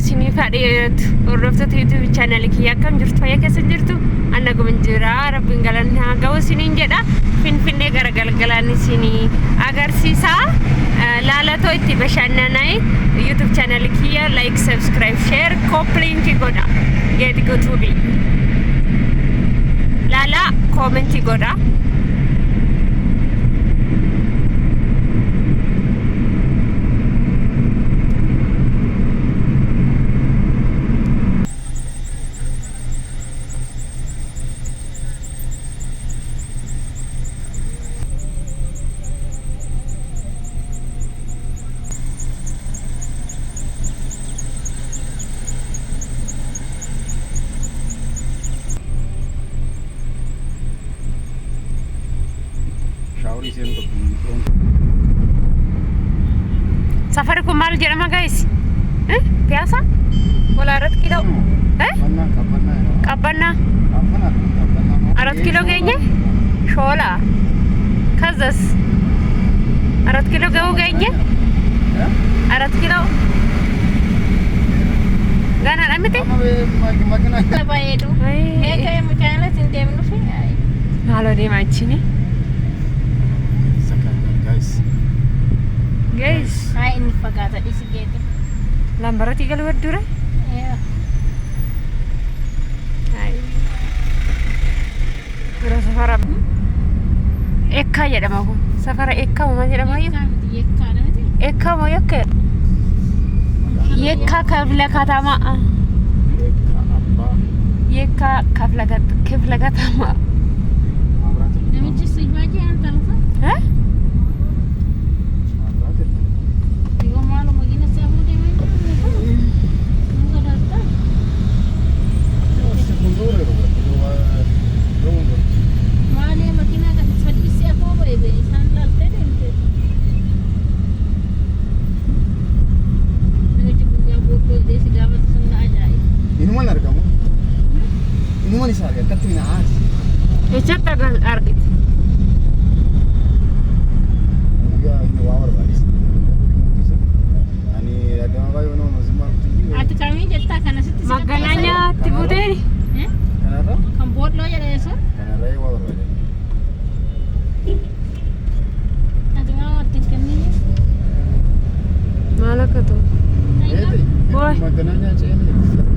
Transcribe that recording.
sini fadhiyeetu hordoftoota YouTube channel kiyya akkam jirtu fayyaa keessa jirtu anna gumin jira rabbiin galanni haa ga'u isiniin jedha finfinnee gara galgalaan isinii agarsiisa laalatoo itti bashannanaa YouTube channel kiyya like subscribe share link godha geeti gotuubi laala comment godha Safari ko mal jedhama guys piasa wala 4 kilo qabanna 4 kilo geenye shola kazas 4 kilo ga'u geenye 4 kilo gana dhamite bayeedu eekee mukaalas hin deemnu fi haaloo deemaa achini guys hai inni fagaata dhisi geete lambarati galu waddure hai bira safara ekka jedhama kun safara ekka ma jedhama ekka mo yokke yekka kafla katama yekka kafla katama namichi sibaje antalfa ecetta gal argit ati kami jetta kana sitti magananya tibuteni kan board lo ya desa ati mau tikani malaka to boy magananya cene